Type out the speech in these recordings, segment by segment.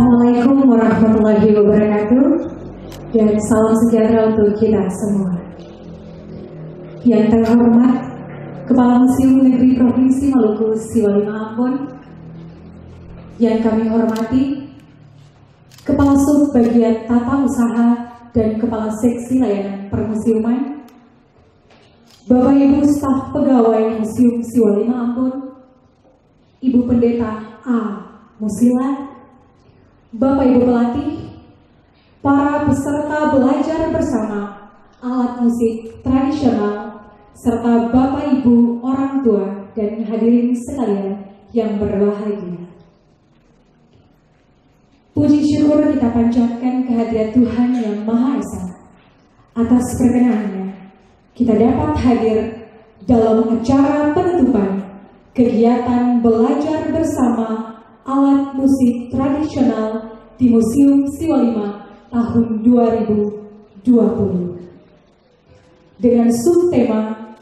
Assalamualaikum warahmatullahi wabarakatuh, dan salam sejahtera untuk kita semua. Yang terhormat Kepala Museum Negeri Provinsi Maluku Siwalima Ambon, yang kami hormati Kepala Sub Bagian Tata Usaha dan Kepala Seksi Layanan Permuseuman, Bapak Ibu staf pegawai Museum Siwalima Ambon, Ibu Pendeta A. Musila, Bapak Ibu pelatih, para peserta belajar bersama alat musik tradisional, serta Bapak Ibu orang tua dan hadirin sekalian yang berbahagia. Puji syukur kita panjatkan kehadirat Tuhan Yang Maha Esa atas perkenanannya kita dapat hadir dalam acara penutupan kegiatan belajar bersama alat musik tradisional di Museum Siwalima tahun 2020 dengan subtema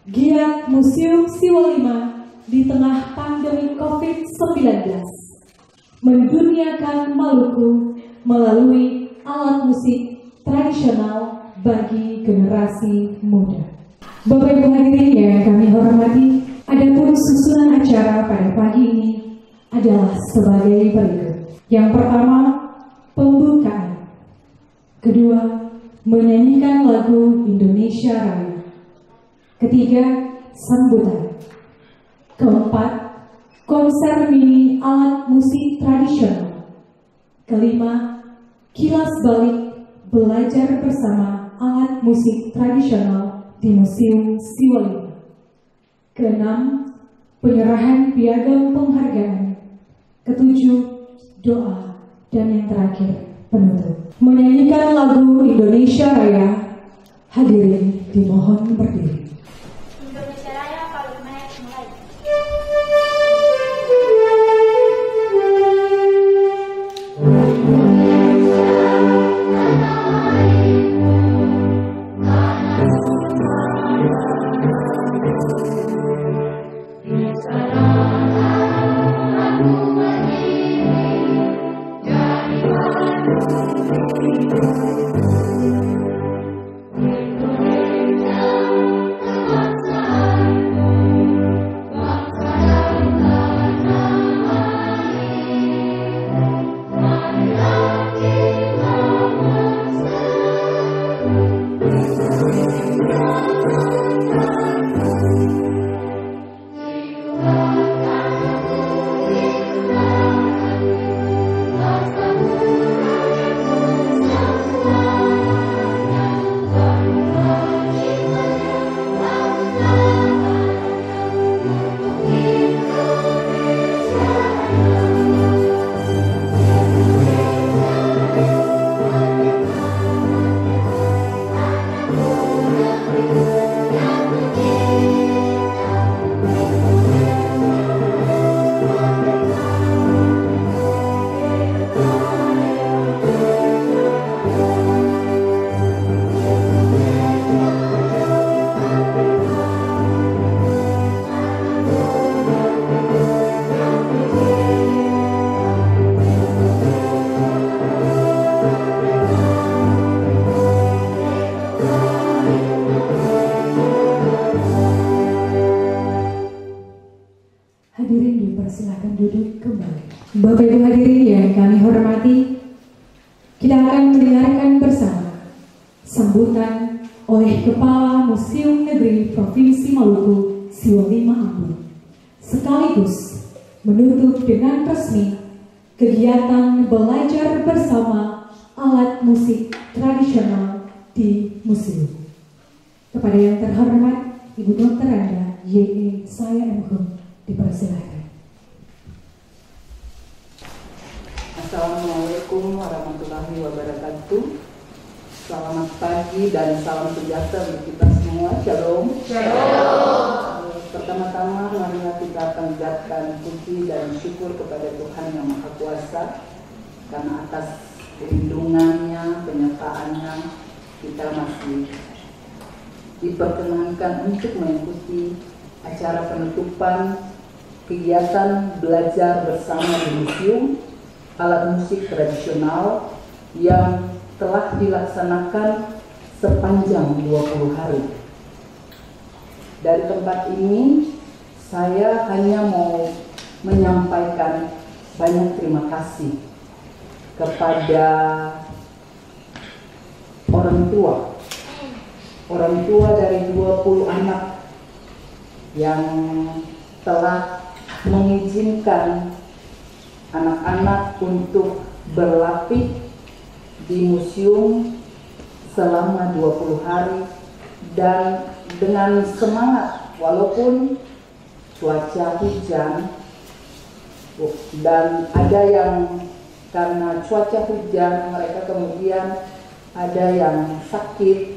Giat Museum Siwalima di tengah pandemi COVID-19, menduniakan Maluku melalui alat musik tradisional bagi generasi muda. Bapak Ibu hadirin yang kami hormati, adapun susunan acara pada pagi ini adalah sebagai berikut. Yang pertama, pembukaan. Kedua, menyanyikan lagu Indonesia Raya. Ketiga, sambutan. Keempat, konser mini alat musik tradisional. Kelima, kilas balik belajar bersama alat musik tradisional di Museum Siwalima. Keenam, penyerahan piagam penghargaan. Ketujuh, doa. Dan yang terakhir, penutup. Menyanyikan lagu Indonesia Raya, hadirin dimohon berdiri. Indonesia Raya paling naik mulai. Bapak Ibu hadirin yang kami hormati, kita akan mendengarkan bersama sambutan oleh Kepala Museum Negeri Provinsi Maluku Siwalima Ambon, sekaligus menutup dengan resmi kegiatan belajar bersama alat musik tradisional di museum. Kepada yang terhormat Ibu Dr. Anda Y.E. Saya M.Hum dipersilakan. Assalamualaikum warahmatullahi wabarakatuh. Selamat pagi dan salam sejahtera untuk kita semua. Shalom. Shalom. Pertama-tama marilah kita panjatkan puji dan syukur kepada Tuhan Yang Maha Kuasa, karena atas perlindungannya, penyertaannya kita masih diperkenankan untuk mengikuti acara penutupan kegiatan belajar bersama di museum alat musik tradisional yang telah dilaksanakan sepanjang 20 hari. Dari tempat ini, saya hanya mau menyampaikan banyak terima kasih kepada orang tua dari 20 anak yang telah mengizinkan anak-anak untuk berlatih di museum selama 20 hari dan dengan semangat walaupun cuaca hujan, dan ada yang karena cuaca hujan mereka kemudian ada yang sakit,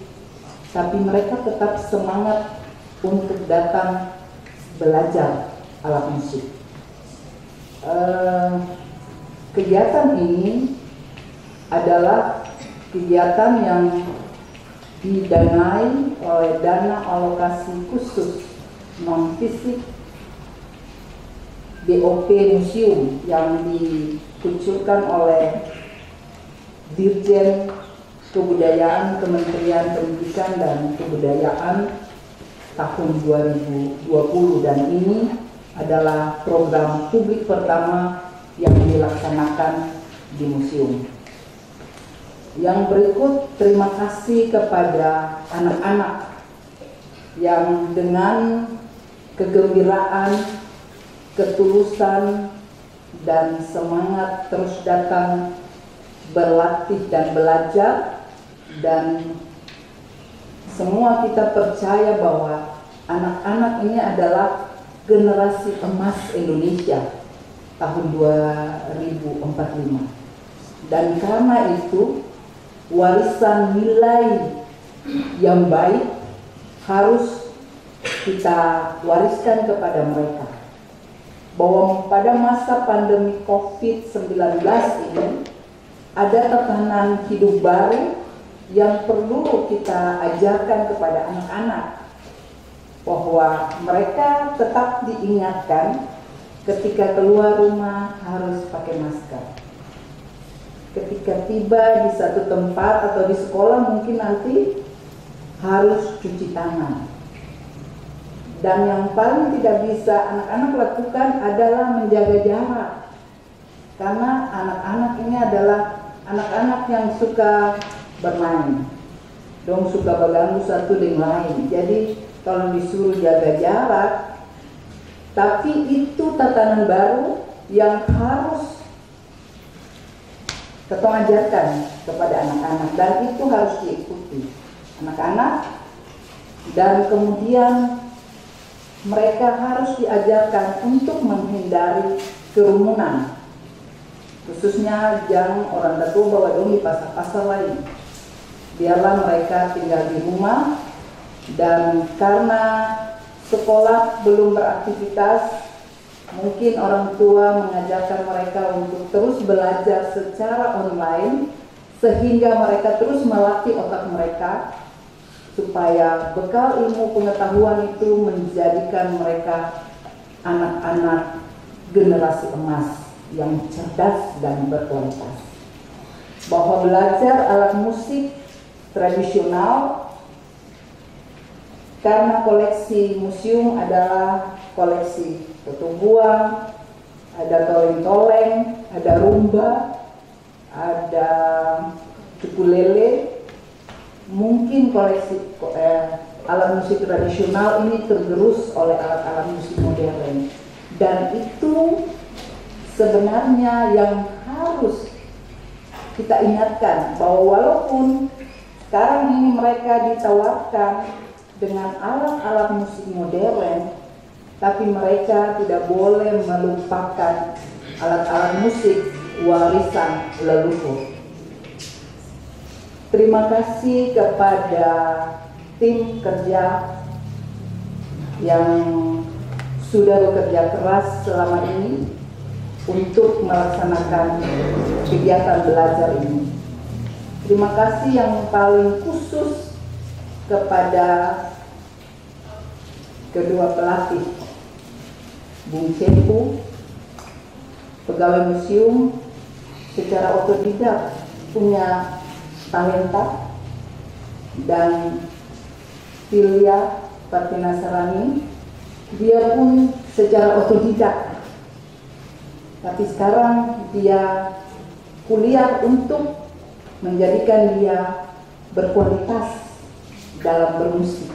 tapi mereka tetap semangat untuk datang belajar alat musik. Kegiatan ini adalah kegiatan yang didanai oleh dana alokasi khusus non-fisik BOP Museum yang dikucurkan oleh Dirjen Kebudayaan Kementerian Pendidikan dan Kebudayaan tahun 2020, dan ini adalah program publik pertama yang dilaksanakan di museum. Yang berikut, terima kasih kepada anak-anak yang dengan kegembiraan, ketulusan, dan semangat terus datang berlatih dan belajar, dan semua kita percaya bahwa anak-anak ini adalah generasi emas Indonesia tahun 2045, dan karena itu warisan nilai yang baik harus kita wariskan kepada mereka, bahwa pada masa pandemi COVID-19 ini ada tatanan hidup baru yang perlu kita ajarkan kepada anak-anak, bahwa mereka tetap diingatkan ketika keluar rumah harus pakai masker. Ketika tiba di satu tempat atau di sekolah mungkin nanti harus cuci tangan. Dan yang paling tidak bisa anak-anak lakukan adalah menjaga jarak. Karena anak-anak ini adalah anak-anak yang suka bermain, dong suka berganggu satu dengan lain. Jadi kalau disuruh jaga jarak, tapi itu tatanan baru yang harus kita ajarkan kepada anak-anak, dan itu harus diikuti anak-anak, dan kemudian mereka harus diajarkan untuk menghindari kerumunan, khususnya jangan orang tua bawa dong di pasar-pasar lain. Biarlah mereka tinggal di rumah, dan karena sekolah belum beraktivitas, mungkin orang tua mengajarkan mereka untuk terus belajar secara online, sehingga mereka terus melatih otak mereka supaya bekal ilmu pengetahuan itu menjadikan mereka anak-anak generasi emas yang cerdas dan berkualitas. Bahwa belajar alat musik tradisional, karena koleksi museum adalah koleksi tubuhan, ada toleng-toleng, ada rumba, ada ukulele. Mungkin koleksi alat musik tradisional ini tergerus oleh alat-alat musik modern, dan itu sebenarnya yang harus kita ingatkan, bahwa walaupun sekarang ini mereka ditawarkan dengan alat-alat musik modern, tapi mereka tidak boleh melupakan alat-alat musik warisan leluhur. Terima kasih kepada tim kerja yang sudah bekerja keras selama ini untuk melaksanakan kegiatan belajar ini. Terima kasih yang paling khusus kepada kedua pelatih, Bung Cepu, pegawai museum, secara otodidak punya talenta, dan Filia Partinasarani dia pun secara otodidak, tapi sekarang dia kuliah untuk menjadikan dia berkualitas dalam bermusik.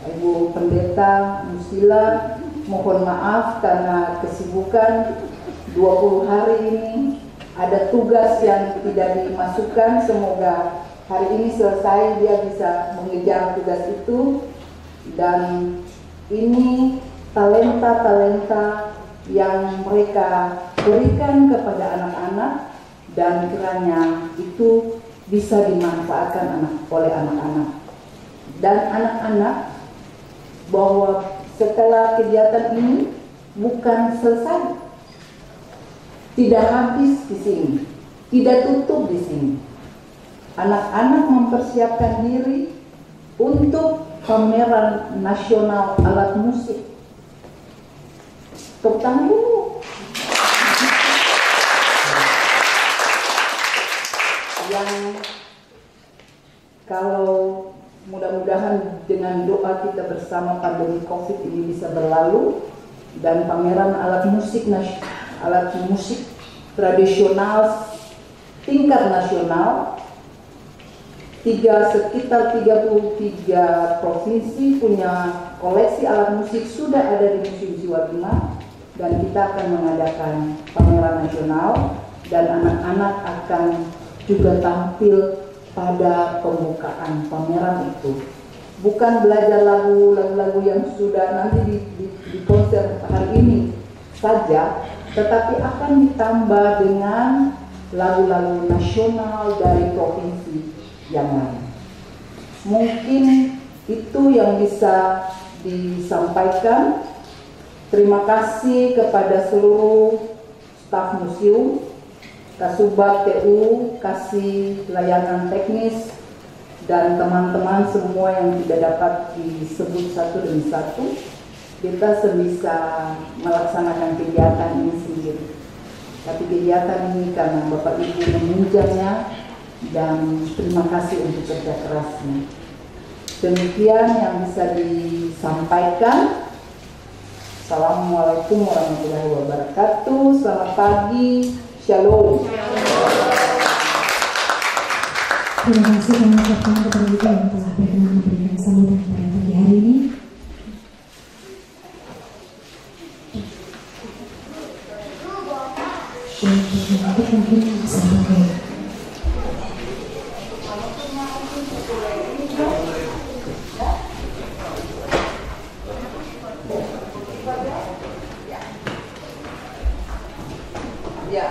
Ibu Pendeta Musila, mohon maaf karena kesibukan 20 hari ini ada tugas yang tidak dimasukkan. Semoga hari ini selesai dia bisa mengejar tugas itu, dan ini talenta-talenta yang mereka berikan kepada anak-anak, dan kiranya itu bisa dimanfaatkan oleh anak-anak. Dan anak-anak, bahwa setelah kegiatan ini bukan selesai, tidak habis di sini, tidak tutup di sini. Anak-anak mempersiapkan diri untuk pameran nasional alat musik. Tepuk tangan dulu. Yang kalau mudah-mudahan dengan doa kita bersama pandemi COVID ini bisa berlalu, dan pameran alat musik tradisional tingkat nasional, sekitar 33 provinsi punya koleksi alat musik sudah ada di Museum Siwatima, dan kita akan mengadakan pameran nasional, dan anak-anak akan juga tampil pada pembukaan pameran itu. Bukan belajar lagu-lagu yang sudah nanti di konser hari ini saja, tetapi akan ditambah dengan lagu-lagu nasional dari provinsi yang lain. Mungkin itu yang bisa disampaikan. Terima kasih kepada seluruh staf museum, Kasubag TU, kasih layanan teknis, dan teman-teman semua yang tidak dapat disebut satu demi satu. Kita sebisa melaksanakan kegiatan ini sendiri. Tapi kegiatan ini karena Bapak Ibu meminjamnya, dan terima kasih untuk kerja kerasnya. Demikian yang bisa disampaikan. Assalamualaikum warahmatullahi wabarakatuh. Selamat pagi. Shalom. Terima kasih kami ucapkan kepada Ibu yang telah berkenan memberikan sambutan pada pagi hari ini. Dan untuk mungkin sampai ya,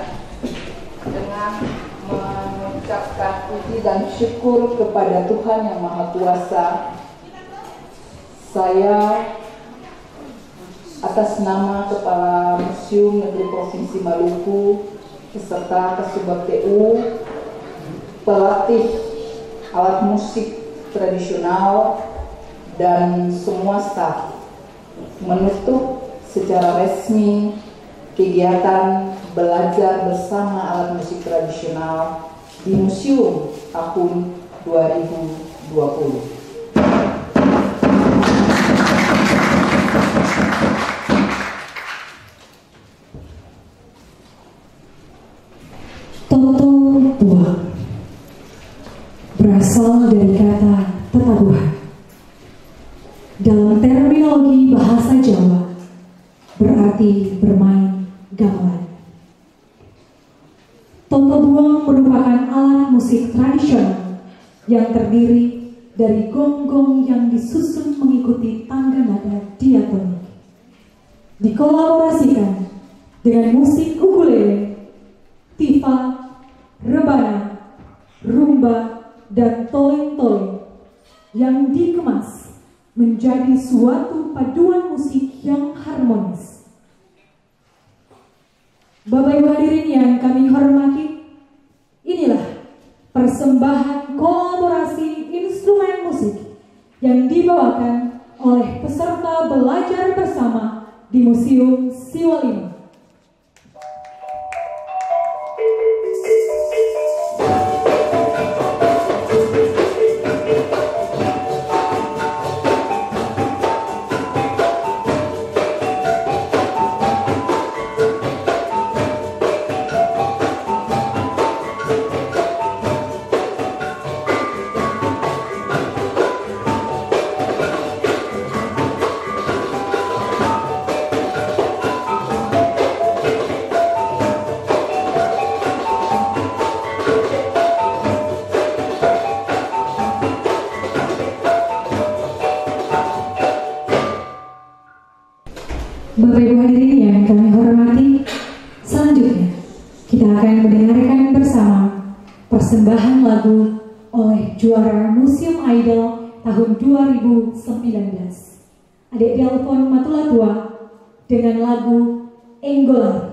dengan mengucapkan puji dan syukur kepada Tuhan yang Maha Kuasa, saya atas nama Kepala Museum Negeri Provinsi Maluku beserta Kasubag TU, pelatih alat musik tradisional, dan semua staf menutup secara resmi kegiatan belajar bersama alat musik tradisional di museum tahun 2020. Toto buang berasal dari kata tetabuhan. Dalam terminologi bahasa Jawa berarti bermain gamelan. Toto buang merupakan alat musik tradisional yang terdiri dari gong-gong yang disusun mengikuti tangga nada diatonik. Dikolaborasikan dengan musik ukulele, tifa, rebana, rumba, dan toleng-toleng yang dikemas menjadi suatu paduan musik yang harmonis. Bapak Ibu hadirin yang kami hormati, inilah persembahan kolaborasi instrumen musik yang dibawakan oleh peserta belajar bersama di Museum Siwatima. Bapak Ibu hadirin yang kami hormati, selanjutnya kita akan mendengarkan bersama persembahan lagu oleh juara Museum Idol tahun 2019, Adik Delphon Matulatua dengan lagu Enggolari.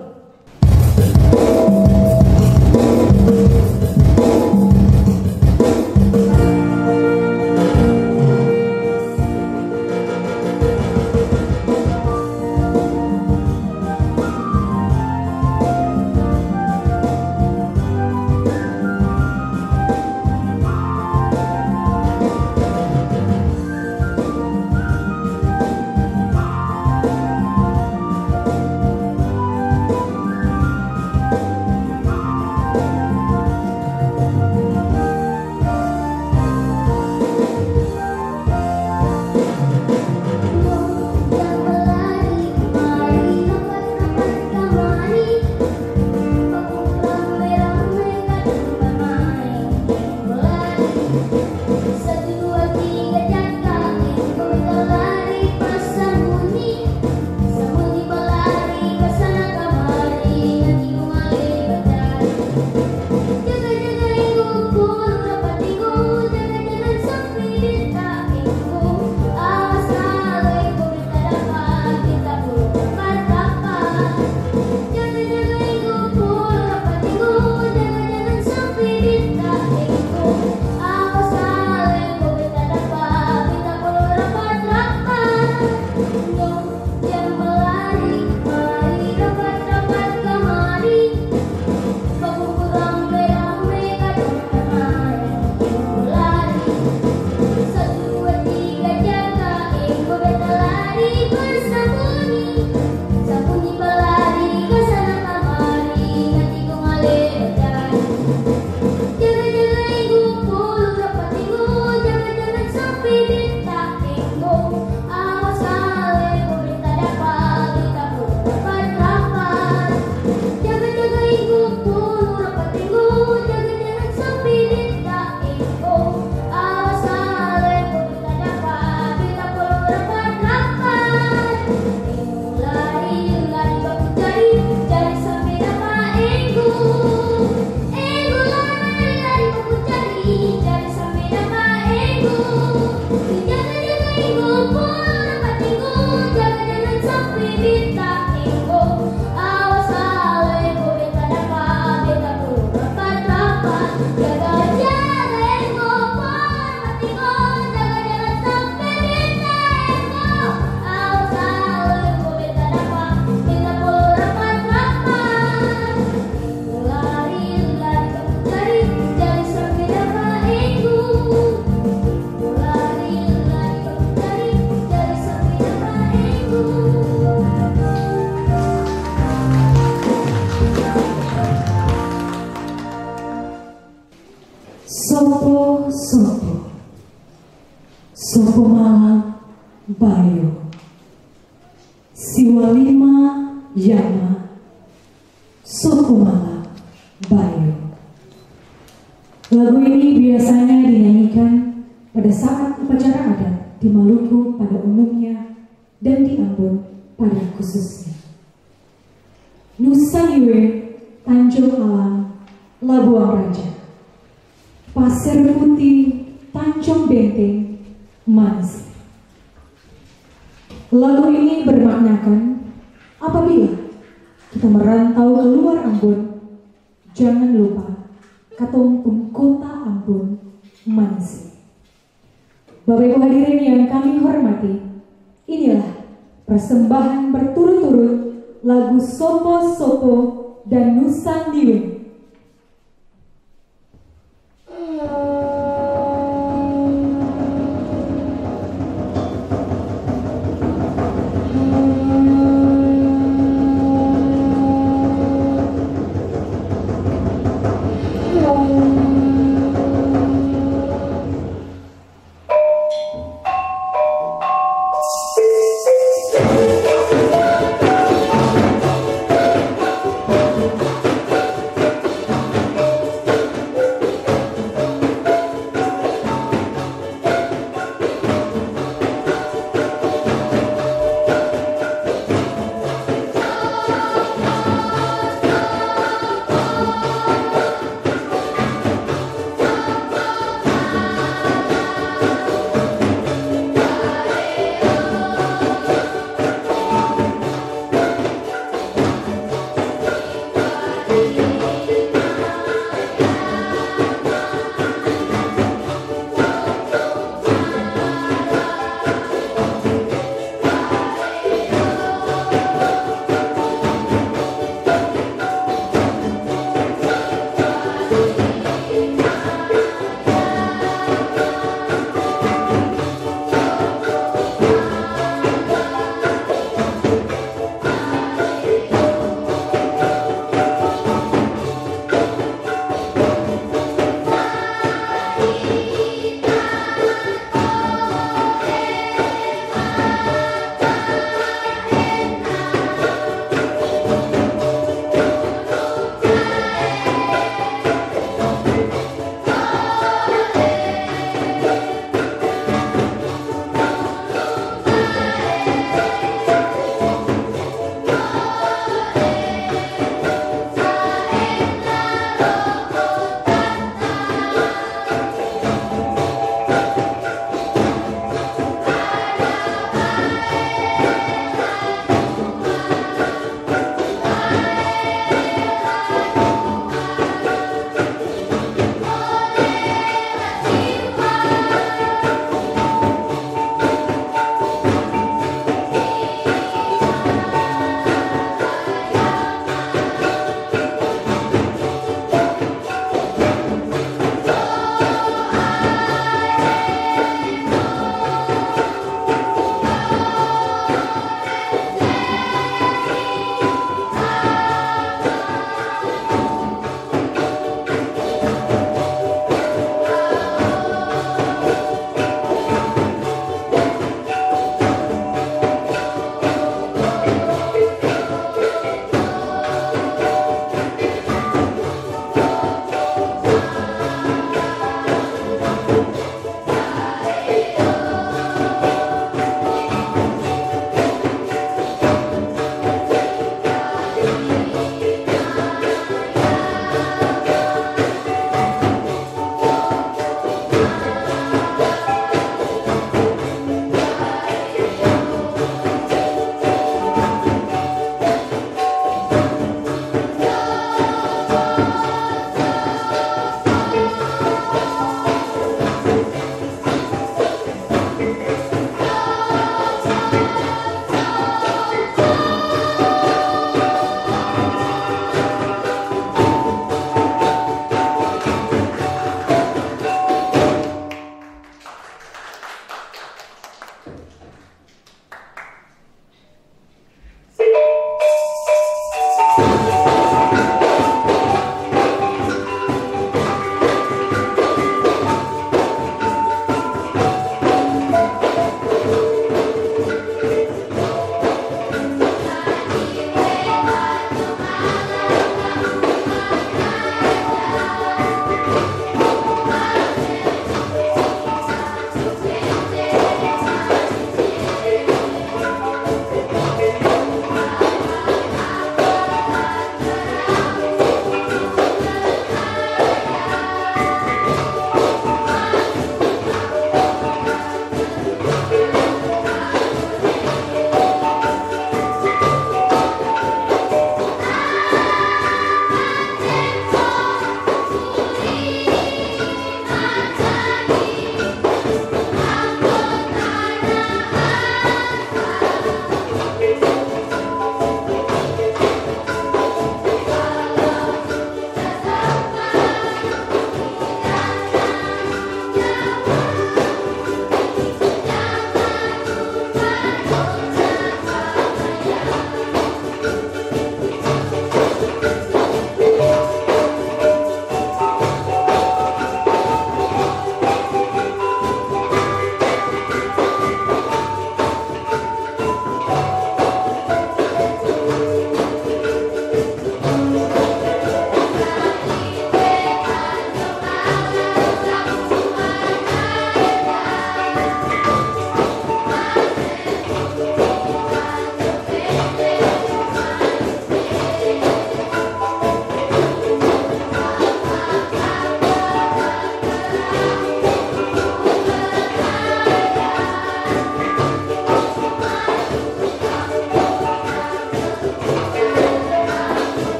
Sopo malam bayo siwalima yama sopo malam bayo. Lagu ini biasanya dinyanyikan pada saat upacara adat di Maluku pada umumnya dan di Ambon pada khususnya. Nusa Iwe, Tanjung Alang, Labuan Raja, Pasir Putih, Tanjung Benteng, Manis. Lagu ini bermaknakan apabila kita merantau ke luar Ambon, jangan lupa katumpung kota Ambon, Manis. Bapak Ibu hadirin yang kami hormati, inilah persembahan berturut-turut lagu Sopo Sopo dan Nusa Niwe.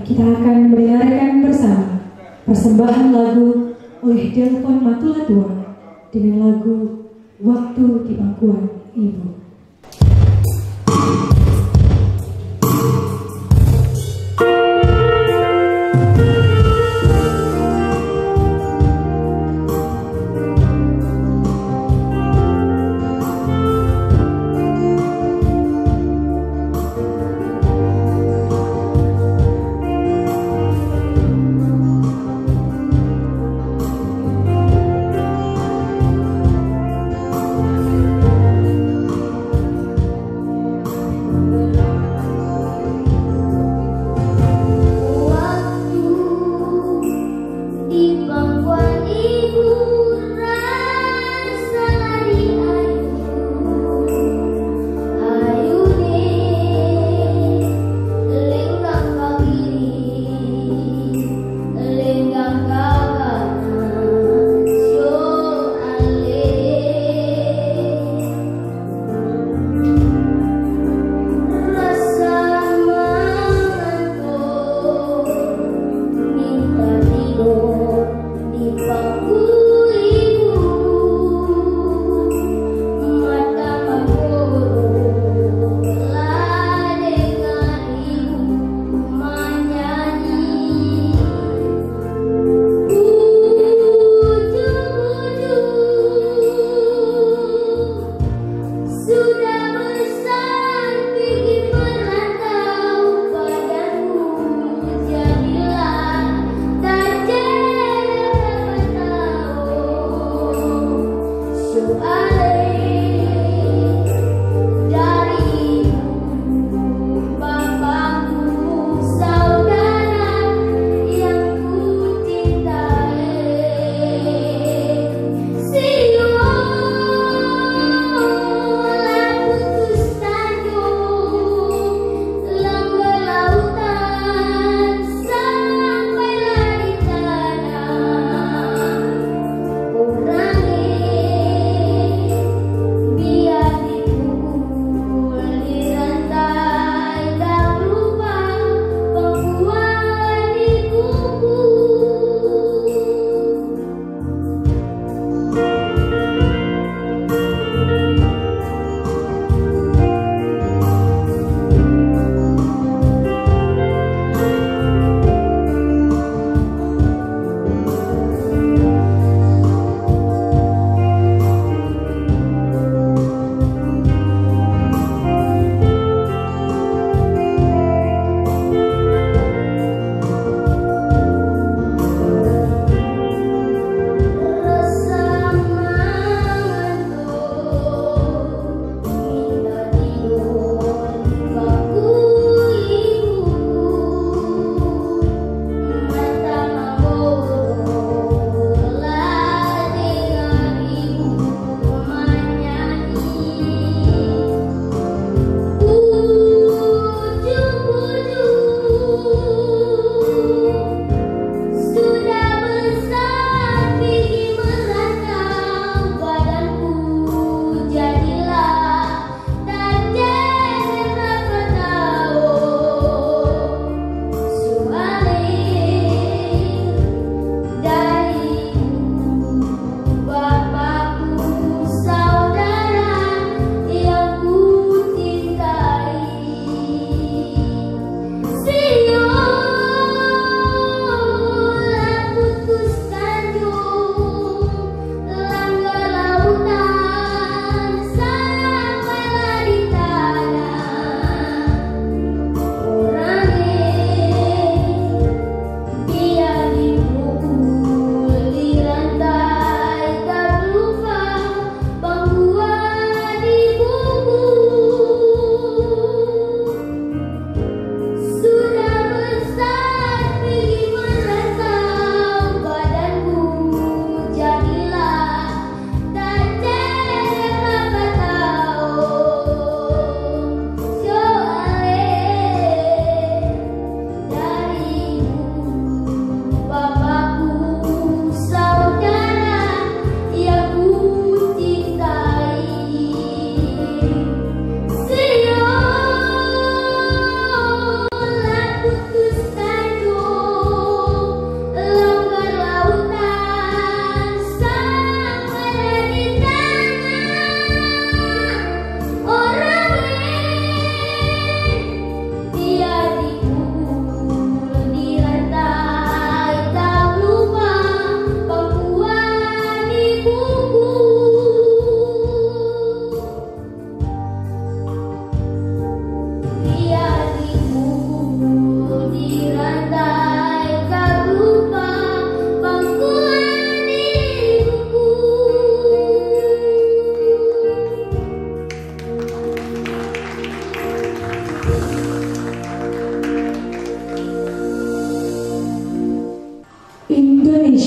kita akan mendengarkan bersama persembahan lagu oleh Delphon Matulatua dengan lagu Waktu di Pangkuan Ibu.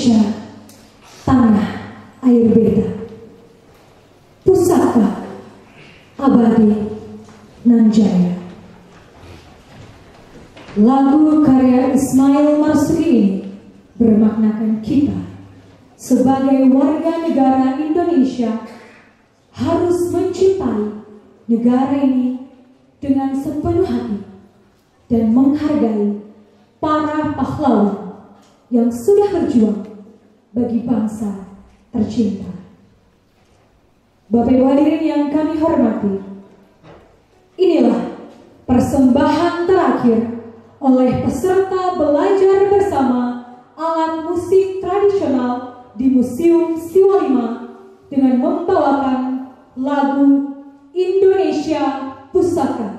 Indonesia, tanah air beta, pusaka abadi nan jaya. Lagu karya Ismail Marzuki ini bermaknakan kita sebagai warga negara Indonesia harus mencintai negara ini dengan sepenuh hati dan menghargai para pahlawan yang sudah berjuang bagi bangsa tercinta. Bapak Ibu hadirin yang kami hormati, inilah persembahan terakhir oleh peserta belajar bersama alat musik tradisional di Museum Siwa 5 dengan membawakan lagu Indonesia Pusaka.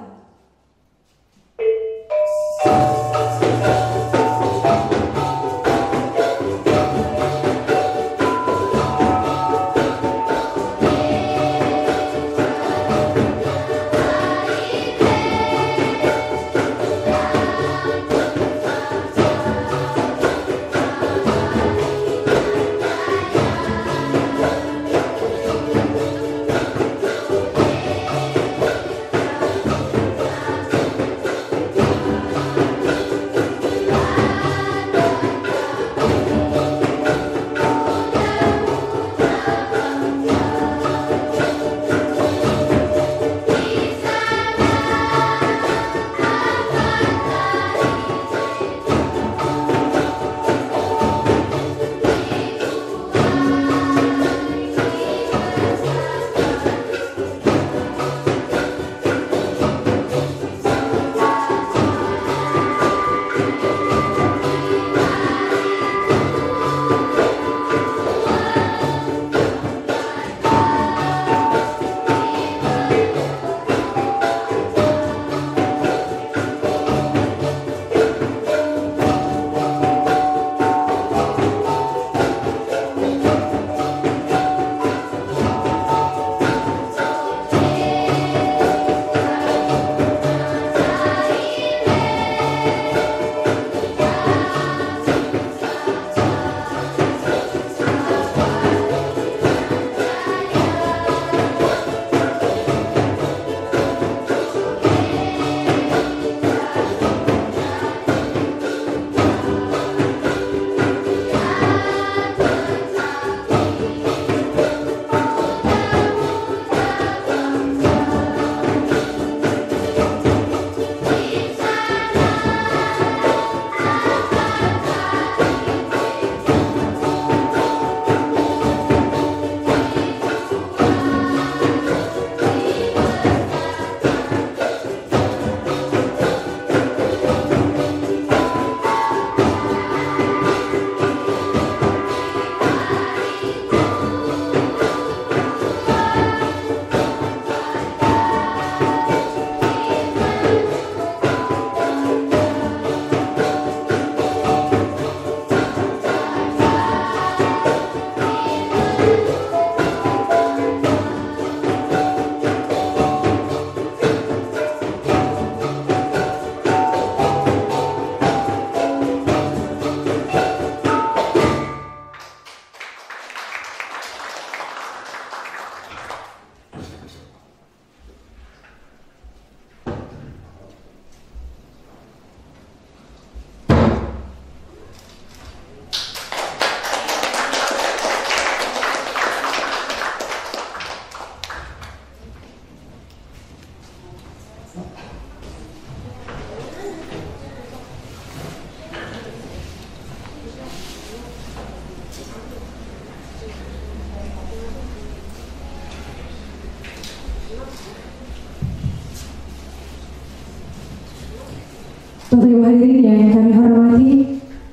Bapak Ibu hadirin yang kami hormati,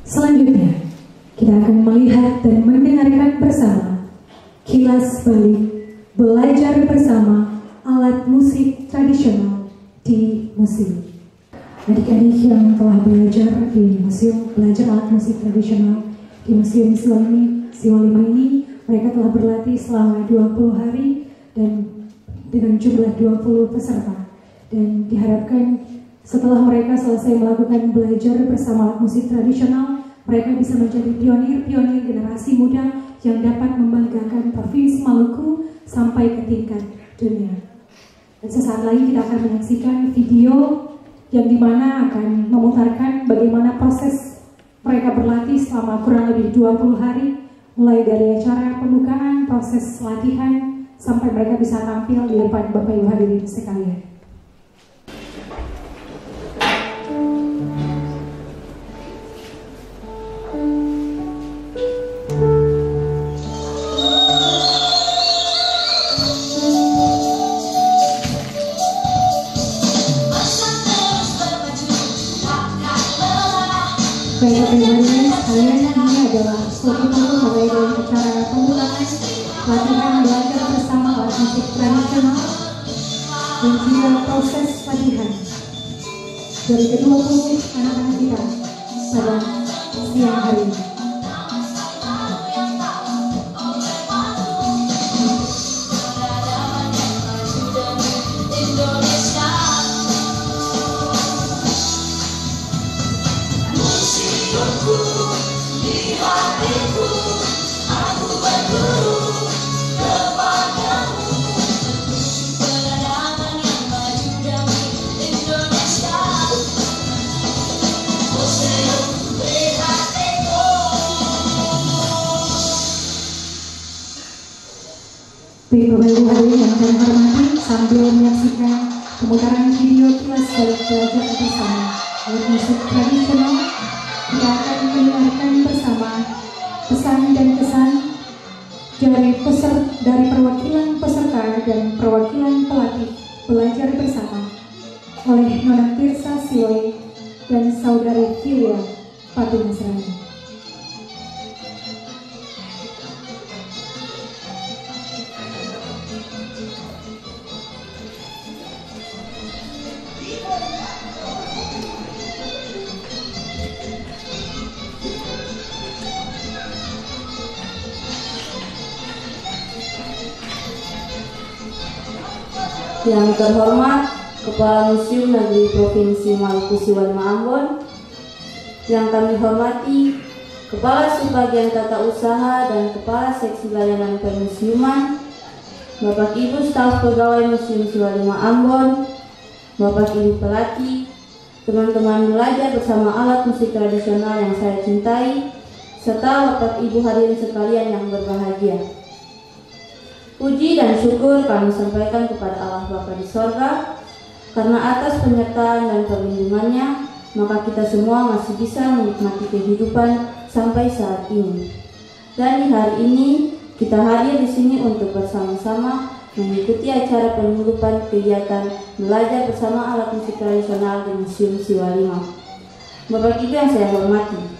selanjutnya kita akan melihat dan mendengarkan bersama kilas balik belajar bersama alat musik tradisional di museum. Adik-adik yang telah belajar di museum, belajar alat musik tradisional di Museum Siwa 5 ini, mereka telah berlatih selama 20 hari dan dengan jumlah 20 peserta, dan diharapkan setelah mereka selesai melakukan belajar bersama alat musik tradisional, mereka bisa menjadi pionir-pionir generasi muda yang dapat membanggakan Provinsi Maluku sampai ke tingkat dunia. Dan sesaat lagi kita akan menyaksikan video yang dimana akan memutarkan bagaimana proses mereka berlatih selama kurang lebih 20 hari, mulai dari acara pembukaan, proses latihan, sampai mereka bisa tampil di depan Bapak Ibu hadirin sekalian. Bapak Ibu hadirin sekalian, ini adalah suatu foto mulai dari acara pembukaan, latihan belajar bersama alat musik tradisional, dan juga proses latihan dari ke-20 anak-anak kita pada siang hari ini. Bapak Ibu hadirin yang kami hormati, sambil menyaksikan pemutaran video kilas balik belajar bersama alat musik tradisional, kita akan mendengarkan bersama pesan dan kesan dari perwakilan peserta dan perwakilan pelatih belajar bersama oleh Nona Tirsa Sioi dan Saudari Filia Fatimah Serani. Yang terhormat Kepala Museum Negeri Provinsi Maluku Siwalima Ambon, yang kami hormati Kepala Subbagian Tata Usaha dan Kepala Seksi Layanan Permusiuman, Bapak Ibu staf pegawai Museum Siwalima Ambon, Bapak Ibu pelatih, teman-teman belajar bersama alat musik tradisional yang saya cintai, serta Bapak Ibu hadirin sekalian yang berbahagia. Puji dan syukur kami sampaikan kepada Allah Bapa di sorga, karena atas penyertaan dan perlindungannya, maka kita semua masih bisa menikmati kehidupan sampai saat ini. Dan di hari ini, kita hadir di sini untuk bersama-sama mengikuti acara penutupan kegiatan belajar bersama alat musik tradisional di Museum Siwalima. Bapak Ibu yang saya hormati,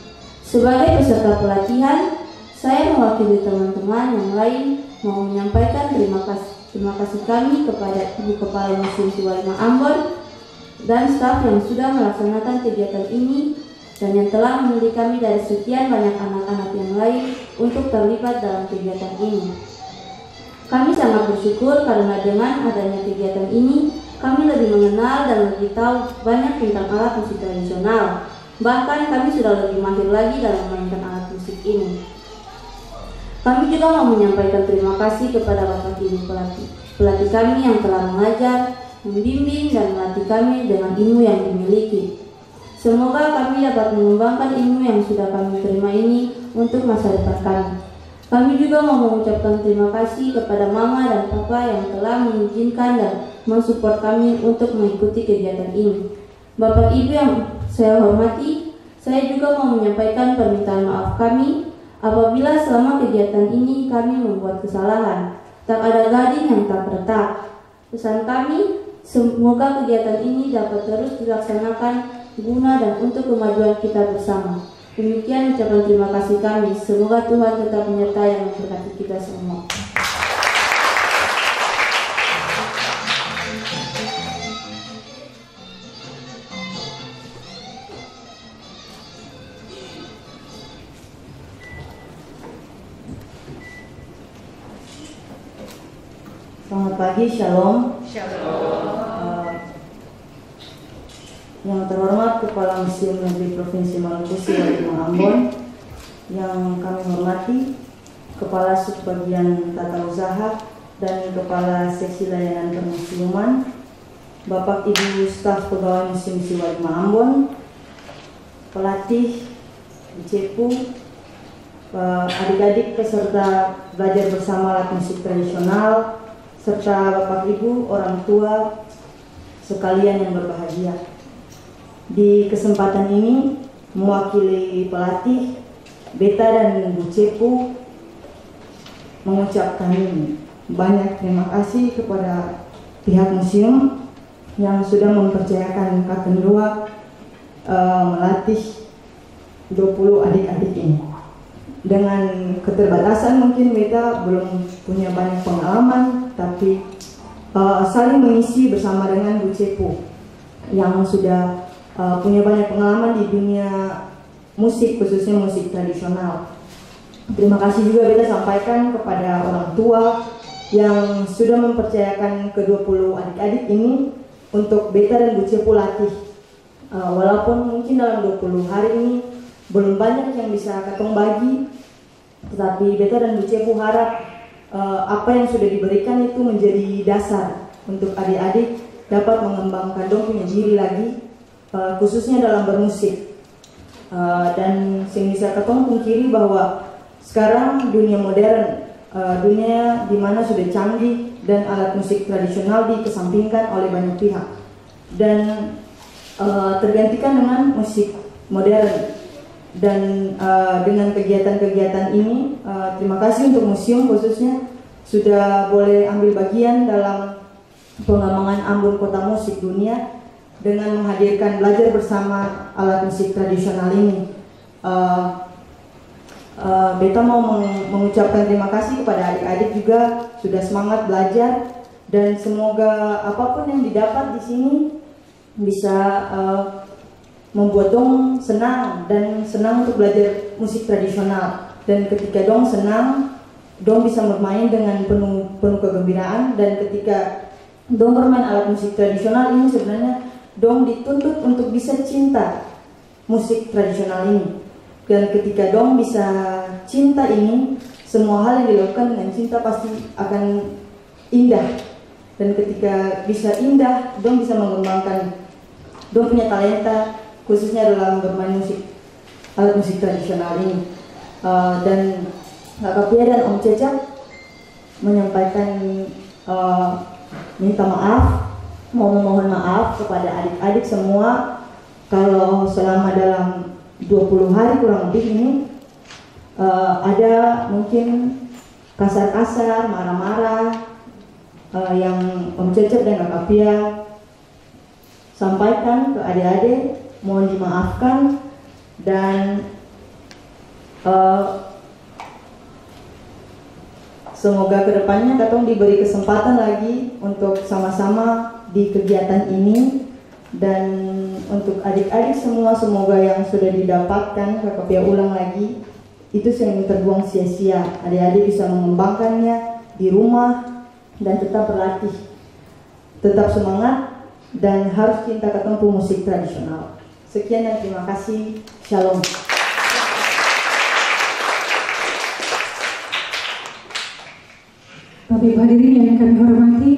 sebagai peserta pelatihan, saya mewakili teman-teman yang lain mau menyampaikan terima kasih kami kepada Ibu Kepala Museum Siwalima Ambon dan staf yang sudah melaksanakan kegiatan ini dan yang telah mendidik kami dari sekian banyak anak-anak yang lain untuk terlibat dalam kegiatan ini. Kami sangat bersyukur karena dengan adanya kegiatan ini, kami lebih mengenal dan lebih tahu banyak tentang alat musik tradisional. Bahkan kami sudah lebih mahir lagi dalam memainkan alat musik ini. Kami juga mau menyampaikan terima kasih kepada Bapak Ibu pelatih kami yang telah mengajar, membimbing, dan melatih kami dengan ilmu yang dimiliki. Semoga kami dapat mengembangkan ilmu yang sudah kami terima ini untuk masa depan kami. Kami juga mau mengucapkan terima kasih kepada Mama dan Papa yang telah mengizinkan dan mensupport kami untuk mengikuti kegiatan ini. Bapak Ibu yang saya hormati, saya juga mau menyampaikan permintaan maaf kami apabila selama kegiatan ini kami membuat kesalahan. Tak ada gading yang tak retak. Pesan kami, semoga kegiatan ini dapat terus dilaksanakan guna dan untuk kemajuan kita bersama. Demikian ucapan terima kasih kami. Semoga Tuhan tetap menyertai dan memberkati kita semua. Selamat pagi, Shalom. Yang terhormat Kepala Museum Negeri Provinsi Maluku Siwalima Ambon, yang kami hormati Kepala Subbagian Tata Usaha dan Kepala Seksi Layanan Permusiuman, Bapak Ibu staf Pegawai Museum Siwalima Ambon, pelatih, Cepu, adik-adik peserta belajar bersama alat musik tradisional, serta Bapak Ibu orang tua sekalian yang berbahagia. Di kesempatan ini mewakili pelatih, Beta dan Bu Cepu mengucapkan banyak terima kasih kepada pihak museum yang sudah mempercayakan Kak Kendua melatih 20 adik-adik ini. Dengan keterbatasan mungkin Beta belum punya banyak pengalaman, tapi saling mengisi bersama dengan Bu Cepu yang sudah punya banyak pengalaman di dunia musik, khususnya musik tradisional. Terima kasih juga Beta sampaikan kepada orang tua yang sudah mempercayakan ke-20 adik-adik ini untuk Beta dan Bu Cepu latih. Walaupun mungkin dalam 20 hari ini belum banyak yang bisa Katong bagi, tetapi Beta dan Bu Cepu harap apa yang sudah diberikan itu menjadi dasar untuk adik-adik dapat mengembangkan dong punya diri lagi, khususnya dalam bermusik. Dan sehingga bisa Katong pungkiri bahwa sekarang dunia modern, dunia di mana sudah canggih dan alat musik tradisional dikesampingkan oleh banyak pihak dan tergantikan dengan musik modern. Dan dengan kegiatan-kegiatan ini, terima kasih untuk museum khususnya sudah boleh ambil bagian dalam pengembangan Ambon Kota Musik Dunia dengan menghadirkan belajar bersama alat musik tradisional ini. Beta mau mengucapkan terima kasih kepada adik-adik juga sudah semangat belajar, dan semoga apapun yang didapat di sini bisa membuat dong senang dan senang untuk belajar musik tradisional. Dan ketika dong senang, dong bisa bermain dengan penuh kegembiraan. Dan ketika dong bermain alat musik tradisional ini, sebenarnya dong dituntut untuk bisa cinta musik tradisional ini. Dan ketika dong bisa cinta ini, semua hal yang dilakukan dengan cinta pasti akan indah. Dan ketika bisa indah, dong bisa mengembangkan dong punya talenta, khususnya dalam bermain musik, alat musik tradisional ini. Dan Kak Pia dan Om Cecap menyampaikan minta maaf, mau memohon maaf kepada adik-adik semua kalau selama dalam 20 hari kurang lebih ini ada mungkin kasar-kasar, marah-marah yang Om Cecap dan Kak Pia sampaikan ke adik-adik. Mohon dimaafkan, dan semoga kedepannya Katong diberi kesempatan lagi untuk sama-sama di kegiatan ini. Dan untuk adik-adik semua, semoga yang sudah didapatkan Kakak Pia ulang lagi itu sering terbuang sia-sia. Adik-adik bisa mengembangkannya di rumah dan tetap berlatih, tetap semangat, dan harus cinta ketempuh musik tradisional. Sekian dan terima kasih. Shalom. Bapak Ibu hadirin yang kami hormati,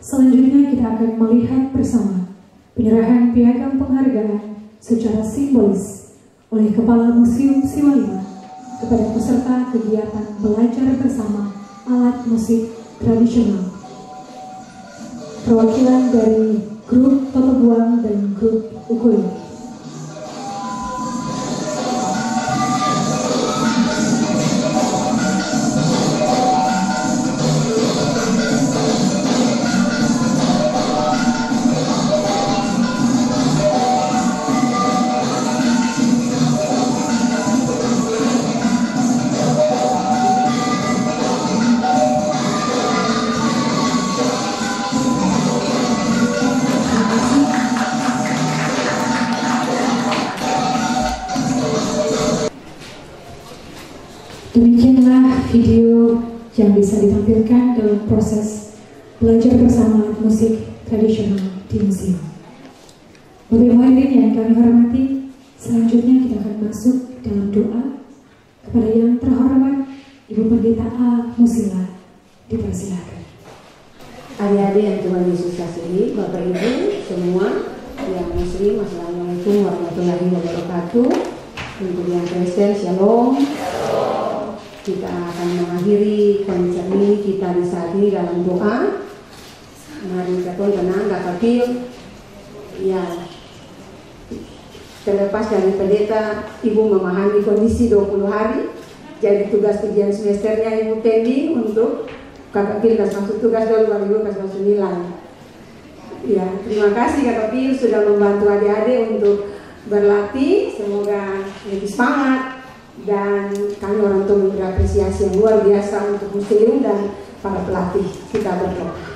selanjutnya kita akan melihat bersama penyerahan piagam penghargaan secara simbolis oleh Kepala Museum Siwalima kepada peserta kegiatan belajar bersama alat musik tradisional. Perwakilan dari grup Toto Buang dan grup Ukulele. Demikianlah video yang bisa ditampilkan dalam proses belajar bersama musik tradisional di museum. Bapak hadirin yang kami hormati, selanjutnya kita akan masuk dalam doa kepada yang terhormat Ibu Pendeta A. Musila. Dipersilakan. Adik-adik yang Tuhan Yesus kasihi, Bapak Ibu semua yang Muslim, Assalamualaikum warahmatullahi wabarakatuh. Untuk yang Kristen, Shalom. Kita akan mengakhiri konser ini kita di saat ini dalam doa. Mari kita tenang, kapil. Ya, terlepas dari pendeta, Ibu memahami kondisi 20 hari. Jadi tugas ujian semesternya Ibu pending untuk Kakak Pil kasih masuk tugas dulu, baru Ibu kasih masuk nilai. Ya, terima kasih Kakak Pil sudah membantu adik-adik untuk berlatih. Semoga lebih semangat dan kami orang tua berapresiasi yang luar biasa untuk museum dan para pelatih. Kita berdoa.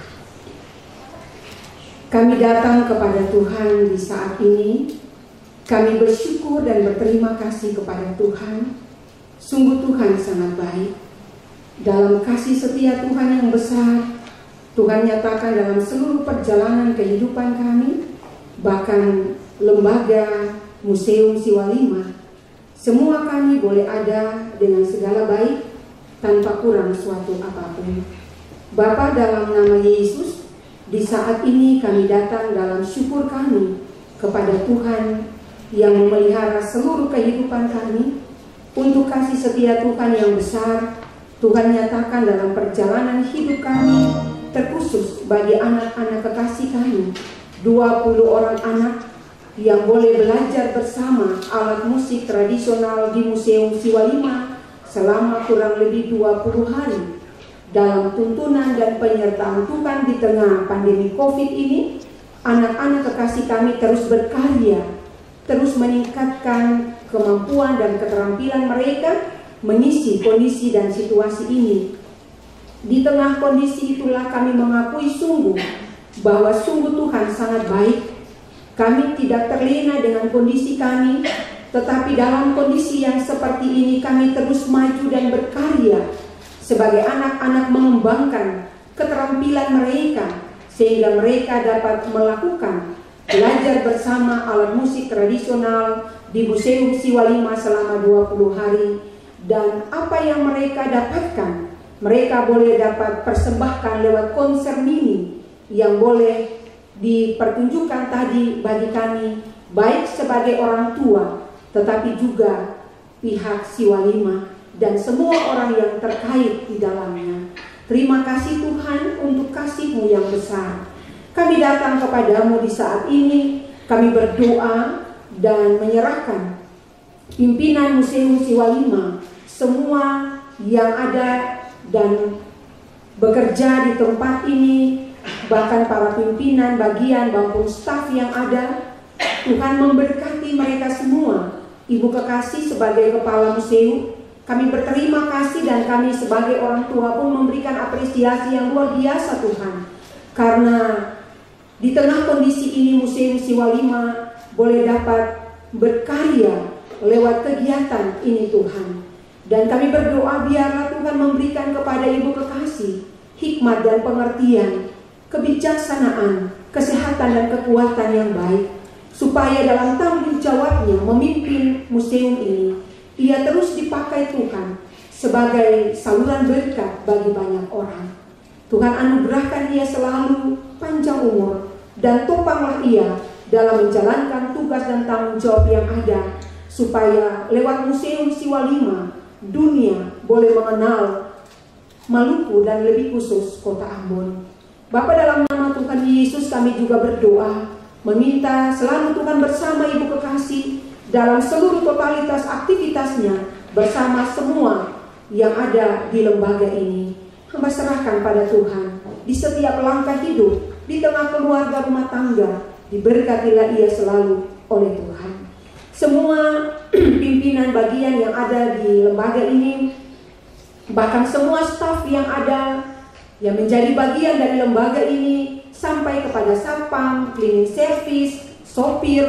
Kami datang kepada Tuhan di saat ini. Kami bersyukur dan berterima kasih kepada Tuhan. Sungguh Tuhan sangat baik. Dalam kasih setia Tuhan yang besar, Tuhan nyatakan dalam seluruh perjalanan kehidupan kami, bahkan lembaga Museum Siwalima, semua kami boleh ada dengan segala baik tanpa kurang suatu apapun. Bapa, dalam nama Yesus, di saat ini kami datang dalam syukur kami kepada Tuhan yang memelihara seluruh kehidupan kami. Untuk kasih setia Tuhan yang besar, Tuhan nyatakan dalam perjalanan hidup kami, terkhusus bagi anak-anak kekasih kami, 20 orang anak yang boleh belajar bersama alat musik tradisional di Museum Siwalima selama kurang lebih 20 hari. Dalam tuntunan dan penyertaan Tuhan di tengah pandemi COVID ini, anak-anak kekasih kami terus berkarya, terus meningkatkan kemampuan dan keterampilan mereka mengisi kondisi dan situasi ini. Di tengah kondisi itulah kami mengakui sungguh bahwa sungguh Tuhan sangat baik. Kami tidak terlena dengan kondisi kami, tetapi dalam kondisi yang seperti ini kami terus maju dan berkarya sebagai anak-anak mengembangkan keterampilan mereka sehingga mereka dapat melakukan belajar bersama alat musik tradisional di Museum Siwalima selama 20 hari. Dan apa yang mereka dapatkan, mereka boleh dapat persembahkan lewat konser mini yang boleh dipertunjukkan tadi bagi kami, baik sebagai orang tua, tetapi juga pihak Siwalima dan semua orang yang terkait di dalamnya. Terima kasih Tuhan untuk kasih-Mu yang besar. Kami datang kepadamu di saat ini, kami berdoa dan menyerahkan pimpinan Museum Siwalima, semua yang ada dan bekerja di tempat ini, bahkan para pimpinan bagian maupun staf yang ada. Tuhan memberkati mereka semua. Ibu kekasih sebagai kepala museum, kami berterima kasih dan kami sebagai orang tua pun memberikan apresiasi yang luar biasa Tuhan. Karena di tengah kondisi ini Museum Siwalima boleh dapat berkarya lewat kegiatan ini Tuhan. Dan kami berdoa biarlah Tuhan memberikan kepada ibu kekasih hikmat dan pengertian, kebijaksanaan, kesehatan dan kekuatan yang baik, supaya dalam tanggung jawabnya memimpin museum ini, ia terus dipakai Tuhan sebagai saluran berkat bagi banyak orang. Tuhan anugerahkan ia selalu panjang umur dan topanglah ia dalam menjalankan tugas dan tanggung jawab yang ada, supaya lewat Museum Siwalima dunia boleh mengenal Maluku dan lebih khusus kota Ambon. Bapa, dalam nama Tuhan Yesus kami juga berdoa, meminta selalu Tuhan bersama ibu kekasih dalam seluruh totalitas aktivitasnya bersama semua yang ada di lembaga ini. Hamba serahkan pada Tuhan di setiap langkah hidup, di tengah keluarga rumah tangga, diberkatilah ia selalu oleh Tuhan. Semua pimpinan bagian yang ada di lembaga ini, bahkan semua staf yang ada yang menjadi bagian dari lembaga ini, sampai kepada satpam, cleaning service, sopir,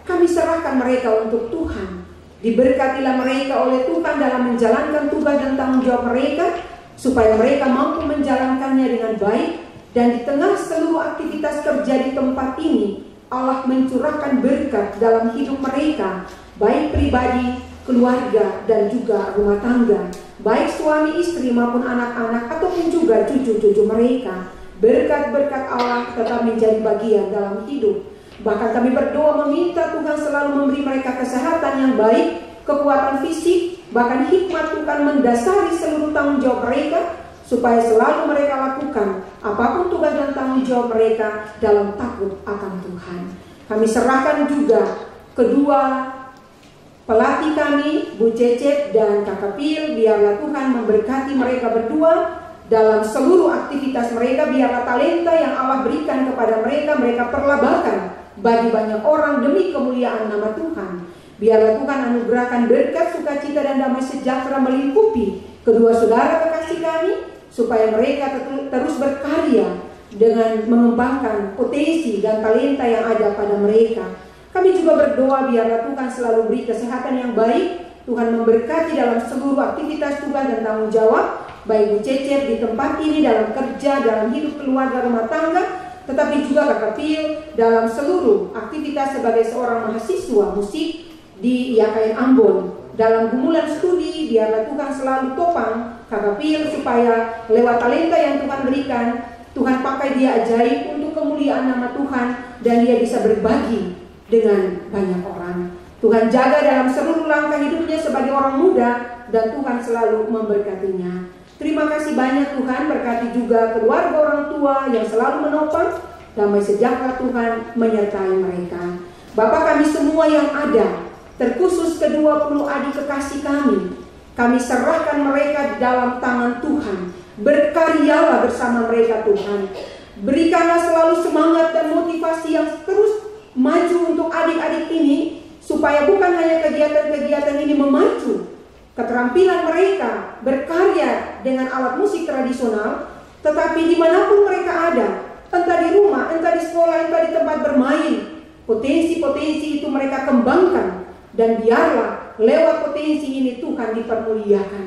kami serahkan mereka untuk Tuhan. Diberkatilah mereka oleh Tuhan dalam menjalankan tugas dan tanggung jawab mereka, supaya mereka mampu menjalankannya dengan baik. Dan di tengah seluruh aktivitas kerja di tempat ini, Allah mencurahkan berkat dalam hidup mereka, baik pribadi, keluarga, dan juga rumah tangga, baik suami istri maupun anak-anak ataupun juga cucu-cucu mereka. Berkat-berkat Allah tetap menjadi bagian dalam hidup. Bahkan kami berdoa meminta Tuhan selalu memberi mereka kesehatan yang baik, kekuatan fisik, bahkan hikmat Tuhan mendasari seluruh tanggung jawab mereka, supaya selalu mereka lakukan apapun tugas dan tanggung jawab mereka dalam takut akan Tuhan. Kami serahkan juga kedua pelatih kami, Bu Cecep dan Kakak Pil, biarlah Tuhan memberkati mereka berdua dalam seluruh aktivitas mereka. Biarlah talenta yang Allah berikan kepada mereka, mereka perlabakan bagi banyak orang demi kemuliaan nama Tuhan. Biarlah Tuhan anugerahkan berkat, sukacita, dan damai sejahtera melingkupi kedua saudara kekasih kami, supaya mereka terus berkarya dengan mengembangkan potensi dan talenta yang ada pada mereka. Kami juga berdoa biarlah Tuhan selalu beri kesehatan yang baik. Tuhan memberkati dalam seluruh aktivitas tugas dan tanggung jawab, baik Bu Cecep di tempat ini, dalam kerja, dalam hidup keluarga rumah tangga, tetapi juga Kakak Pil dalam seluruh aktivitas sebagai seorang mahasiswa musik di IAKN Ambon. Dalam gumulan studi, biarlah Tuhan selalu topang Kakak Pil supaya lewat talenta yang Tuhan berikan, Tuhan pakai dia ajaib untuk kemuliaan nama Tuhan, dan dia bisa berbagi dengan banyak orang. Tuhan jaga dalam seluruh langkah hidupnya sebagai orang muda, dan Tuhan selalu memberkatinya. Terima kasih banyak Tuhan, berkati juga keluarga orang tua yang selalu menopang, damai sejahtera Tuhan menyertai mereka. Bapa kami semua yang ada, terkhusus ke-20 adik kekasih kami serahkan mereka di dalam tangan Tuhan. Berkaryalah bersama mereka Tuhan. Berikanlah selalu semangat dan motivasi yang terus maju untuk adik-adik ini, supaya bukan hanya kegiatan-kegiatan ini memacu keterampilan mereka berkarya dengan alat musik tradisional, tetapi dimanapun mereka ada, entah di rumah, entah di sekolah, entah di tempat bermain, potensi-potensi itu mereka kembangkan, dan biarlah lewat potensi ini Tuhan dipermuliakan.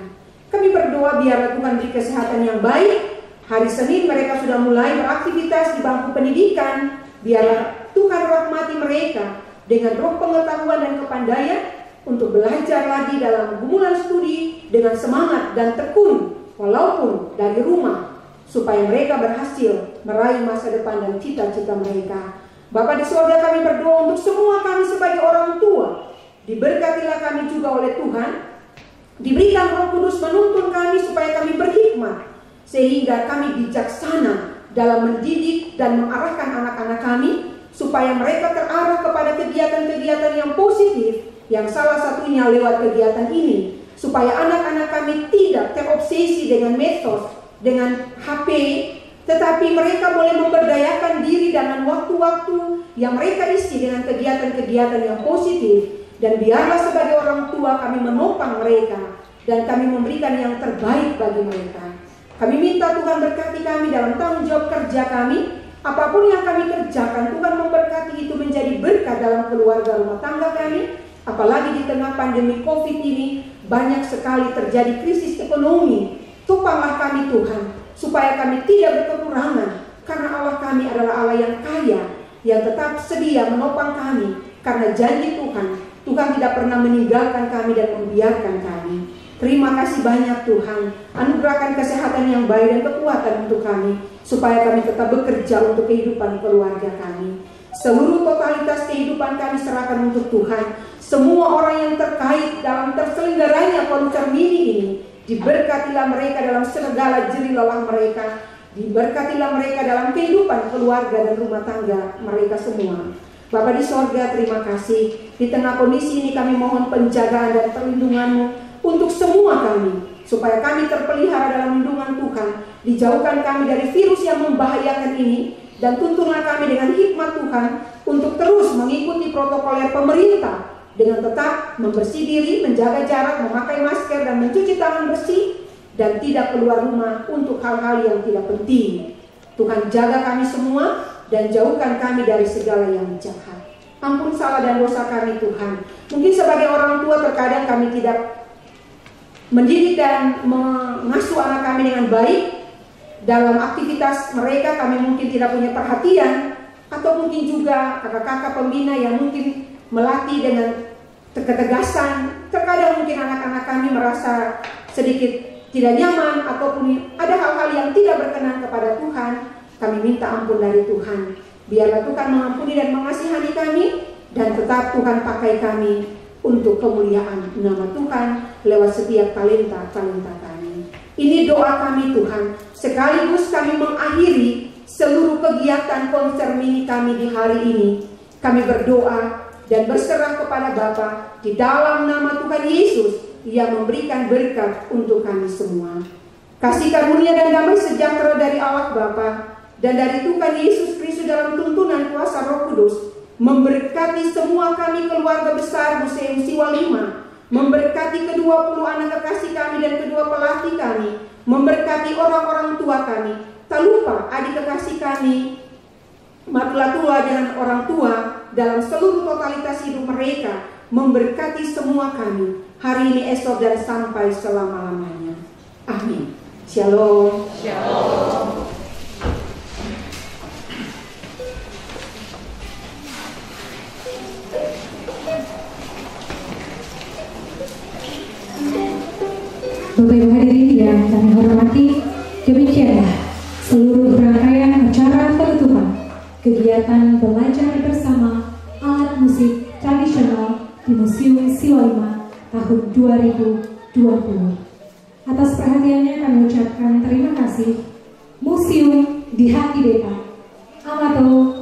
Kami berdoa biarlah Tuhan beri kesehatan yang baik. Hari Senin mereka sudah mulai beraktivitas di bangku pendidikan. Biarlah Tuhan rahmati mereka dengan roh pengetahuan dan kepandaian untuk belajar lagi dalam gumulan studi dengan semangat dan tekun walaupun dari rumah, supaya mereka berhasil meraih masa depan dan cita-cita mereka. Bapa di surga, kami berdoa untuk semua kami sebagai orang tua. Diberkatilah kami juga oleh Tuhan. Diberikan Roh Kudus menuntun kami supaya kami berhikmat, sehingga kami bijaksana dalam mendidik dan mengarahkan anak-anak kami, supaya mereka terarah kepada kegiatan-kegiatan yang positif, yang salah satunya lewat kegiatan ini, supaya anak-anak kami tidak terobsesi dengan medsos, dengan HP, tetapi mereka boleh memberdayakan diri dengan waktu-waktu yang mereka isi dengan kegiatan-kegiatan yang positif. Dan biarlah sebagai orang tua kami menopang mereka, dan kami memberikan yang terbaik bagi mereka. Kami minta Tuhan berkati kami dalam tanggung jawab kerja kami. Apapun yang kami kerjakan, Tuhan memberkati itu menjadi berkat dalam keluarga rumah tangga kami. Apalagi di tengah pandemi COVID ini, banyak sekali terjadi krisis ekonomi. Topanglah kami Tuhan, supaya kami tidak berkekurangan, karena Allah kami adalah Allah yang kaya, yang tetap sedia menopang kami. Karena janji Tuhan tidak pernah meninggalkan kami dan membiarkan kami. Terima kasih banyak Tuhan. Anugerahkan kesehatan yang baik dan kekuatan untuk kami, supaya kami tetap bekerja untuk kehidupan keluarga kami. Seluruh totalitas kehidupan kami serahkan untuk Tuhan. Semua orang yang terkait dalam terselenggaranya konser mini ini, diberkatilah mereka dalam segala jerih lelah mereka. Diberkatilah mereka dalam kehidupan keluarga dan rumah tangga mereka semua. Bapa di sorga, terima kasih. Di tengah kondisi ini kami mohon penjagaan dan perlindungan-Mu untuk semua kami, supaya kami terpelihara dalam lindungan Tuhan. Dijauhkan kami dari virus yang membahayakan ini, dan tuntunlah kami dengan hikmat Tuhan untuk terus mengikuti protokoler pemerintah, dengan tetap membersih diri, menjaga jarak, memakai masker, dan mencuci tangan bersih, dan tidak keluar rumah untuk hal-hal yang tidak penting. Tuhan jaga kami semua, dan jauhkan kami dari segala yang jahat. Ampun salah dan dosa kami Tuhan. Mungkin sebagai orang tua terkadang kami tidak mendidik dan mengasuh anak kami dengan baik. Dalam aktivitas mereka kami mungkin tidak punya perhatian. atau mungkin juga kakak-kakak pembina yang mungkin melatih dengan ketegasan. Terkadang mungkin anak-anak kami merasa sedikit tidak nyaman ataupun ada hal-hal yang tidak berkenan kepada Tuhan. Kami minta ampun dari Tuhan. Biarlah Tuhan mengampuni dan mengasihani kami, dan tetap Tuhan pakai kami untuk kemuliaan nama Tuhan lewat setiap talenta-talenta kami. Ini doa kami Tuhan. Sekaligus kami mengakhiri seluruh kegiatan konser mini kami di hari ini. Kami berdoa dan berserah kepada Bapa di dalam nama Tuhan Yesus yang memberikan berkat untuk kami semua. Kasih karunia dan damai sejahtera dari Allah Bapa dan dari Tuhan Yesus Kristus dalam tuntunan kuasa Roh Kudus memberkati semua kami keluarga besar Museum Siwa 5, memberkati ke-20 anak kekasih kami dan kedua pelatih kami, memberkati orang-orang tua kami. Tak lupa adik kekasih kami, matulah tua dengan orang tua dalam seluruh totalitas hidup mereka, memberkati semua kami hari ini, esok, dan sampai selama-lamanya. Amin. Shalom. Shalom. Bapak Ibu hadirin yang kami hormati, demikianlah seluruh rangkaian acara penutupan kegiatan belajar bersama alat musik tradisional di Museum Siwa 5 tahun 2020. Atas perhatiannya kami ucapkan terima kasih. Museum di Hati Depa, Amato